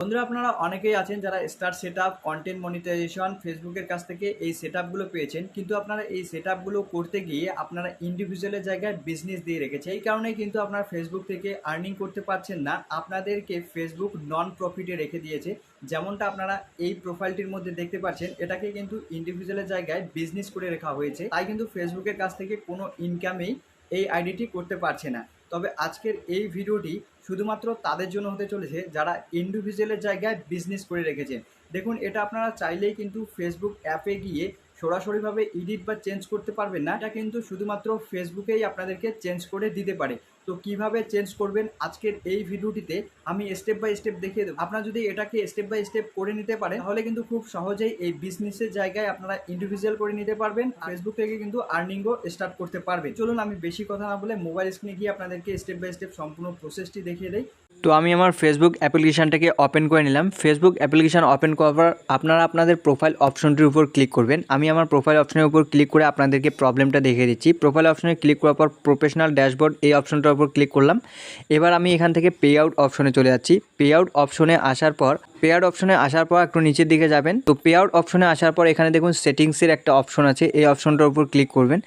বন্ধুরা, আপনারা অনেকেই আছেন যারা স্টার সেটআপ, কন্টেন্ট মনিটাইজেশন ফেসবুকের কাছ থেকে এই সেটআপগুলো পেয়েছেন, কিন্তু আপনারা এই সেটআপগুলো করতে গিয়ে আপনারা ইন্ডিভিজুয়ালের জায়গায় বিজনেস দিয়ে রেখেছে। এই কারণেই কিন্তু আপনারা ফেসবুক থেকে আর্নিং করতে পারছেন না। আপনাদেরকে ফেসবুক নন প্রফিটে রেখে দিয়েছে। যেমনটা আপনারা এই প্রোফাইলটির মধ্যে দেখতে পাচ্ছেন, এটাকে কিন্তু ইন্ডিভিজুয়ালের জায়গায় বিজনেস করে রাখা হয়েছে। তাই কিন্তু ফেসবুকের কাছ থেকে কোনো ইনকামেই এই আইডিটি করতে পারছে না। তবে আজকের এই ভিডিওটি শুধুমাত্র তাদের জন্য হতে চলেছে যারা ইন্ডিভিজুয়ালের জায়গায় বিজনেস করে রেখেছেন। দেখুন, এটা আপনারা চাইলেই কিন্তু ফেসবুক অ্যাপে গিয়ে সরাসরিভাবে এডিট বা চেঞ্জ করতে পারবেন না। এটা কিন্তু শুধুমাত্র ফেসবুকেই আপনাদেরকে চেঞ্জ করে দিতে পারে। তো কিভাবে চেঞ্জ করবেন আজকের এই ভিডিওটিতে আমি স্টেপ বাই স্টেপ দেখিয়ে দেবো। আপনারা যদি এটাকে স্টেপ বাই স্টেপ করে নিতে পারেন, তাহলে কিন্তু খুব সহজেই এই বিজনেসের জায়গায় আপনারা ইন্ডিভিজুয়াল করে নিতে পারবেন। ফেসবুক থেকে কিন্তু আর্নিংও স্টার্ট করতে পারবেন। চলুন, আমি বেশি কথা না বলে মোবাইল স্ক্রিনে গিয়ে আপনাদেরকে স্টেপ বাই স্টেপ সম্পূর্ণ প্রসেসটি দেখিয়ে দেই। তো আমি আমার ফেসবুক অ্যাপ্লিকেশানটাকে ওপেন করে নিলাম। ফেসবুক অ্যাপ্লিকেশান ওপেন করার পর আপনারা আপনাদের প্রোফাইল অপশনটির উপর ক্লিক করবেন। আমি আমার প্রোফাইল অপশনের উপর ক্লিক করে আপনাদেরকে প্রবলেমটা দেখিয়ে দিচ্ছি। প্রোফাইল অপশনে ক্লিক করার পর প্রফেশনাল ড্যাশবোর্ড এই অপশনটার উপর ক্লিক করলাম। এবার আমি এখান থেকে পে আউট অপশনে চলে যাচ্ছি। পে আউট অপশনে আসার পর একটু নিচের দিকে যাবেন। তো পে আউট অপশনে আসার পর এখানে দেখুন সেটিংসের একটা অপশন আছে, এই অপশনটার উপর ক্লিক করবেন।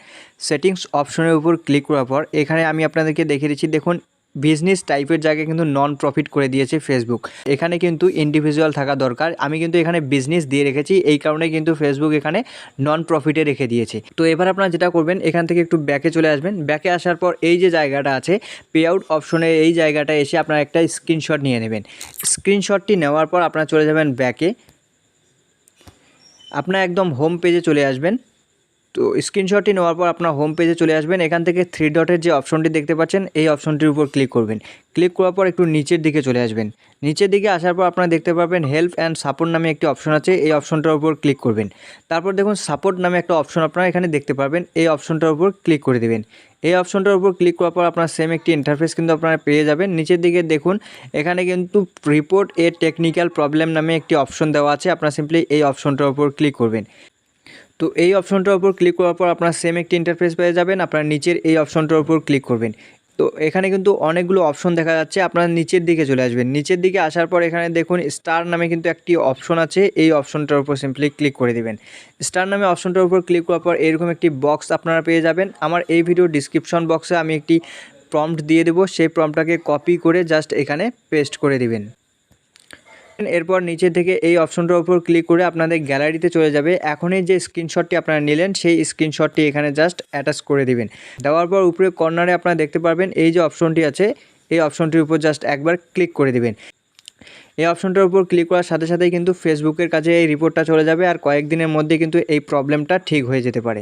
সেটিংস অপশনের উপর ক্লিক করার পর এখানে আমি আপনাদেরকে দেখিয়ে দিচ্ছি। দেখুন, বিজনেস টাইপের জায়গায় কিন্তু নন প্রফিট করে দিয়েছে ফেসবুক। এখানে কিন্তু ইন্ডিভিজুয়াল থাকা দরকার। আমি কিন্তু এখানে বিজনেস দিয়ে রেখেছি, এই কারণে কিন্তু ফেসবুক এখানে নন প্রফিটে রেখে দিয়েছে। তো এবার আপনারা যেটা করবেন, এখান থেকে একটু ব্যাকে চলে আসবেন। ব্যাকে আসার পর এই যে জায়গাটা আছে পে আউট অপশনে, এই জায়গাটা এসে আপনারা একটা স্ক্রিনশট নিয়ে নেবেন। স্ক্রিনশটটি নেওয়ার পর আপনারা চলে যাবেন ব্যাকে। আপনারা একদম হোম পেজে চলে আসবেন। তো স্ক্রিনশটটি নেওয়ার পর আপনার হোম পেজে চলে আসবেন। এখান থেকে 3 ডটের যে অপশনটি দেখতে পাচ্ছেন, এই অপশনটির উপর ক্লিক করবেন। ক্লিক করার পর একটু নিচের দিকে চলে আসবেন। নিচের দিকে আসার পর আপনারা দেখতে পাবেন হেল্প অ্যান্ড সাপোর্ট নামে একটি অপশন আছে, এই অপশনটার উপর ক্লিক করবেন। তারপর দেখুন সাপোর্ট নামে একটা অপশন আপনারা এখানে দেখতে পাবেন, এই অপশনটার উপর ক্লিক করে দেবেন। এই অপশনটার উপর ক্লিক করার পর আপনার সেম একটি ইন্টারফেস কিন্তু আপনারা পেয়ে যাবেন। নিচের দিকে দেখুন এখানে কিন্তু রিপোর্ট এ টেকনিক্যাল প্রবলেম নামে একটি অপশন দেওয়া আছে, আপনারা সিম্পলি এই অপশনটার উপর ক্লিক করবেন। তো এই অপশনটার উপর ক্লিক করার পর আপনারা সেম একটি ইন্টারফেস পেয়ে যাবেন। আপনারা নিচের এই অপশনটার উপর ক্লিক করবেন। তো এখানে কিন্তু অনেকগুলো অপশন দেখা যাচ্ছে, আপনারা নিচের দিকে চলে আসবেন। নিচের দিকে আসার পর এখানে দেখুন স্টার নামে কিন্তু একটি অপশন আছে, এই অপশনটার উপর সিম্পলি ক্লিক করে দেবেন। স্টার নামে অপশনটার উপর ক্লিক করার পর এরকম একটি বক্স আপনারা পেয়ে যাবেন। আমার এই ভিডিও ডিসক্রিপশন বক্সে আমি একটি প্রম্পট দিয়ে দেবো, সেই প্রম্পটটাকে কপি করে জাস্ট এখানে পেস্ট করে দিবেন। এরপর নিচে থেকে এই অপশনটার উপর ক্লিক করে আপনাদের গ্যালারিতে চলে যাবে। এখনই যে স্ক্রিনশটটি আপনারা নিলেন, সেই স্ক্রিনশটটি এখানে জাস্ট অ্যাটাচ করে দিবেন। দেওয়ার পর উপরে কর্নারে আপনারা দেখতে পারবেন এই যে অপশনটি আছে, এই অপশনটির উপর জাস্ট একবার ক্লিক করে দিবেন। এই অপশনটার উপর ক্লিক করার সাথে সাথেই কিন্তু ফেসবুকের কাছে এই রিপোর্টটা চলে যাবে, আর কয়েকদিনের মধ্যে কিন্তু এই প্রবলেমটা ঠিক হয়ে যেতে পারে।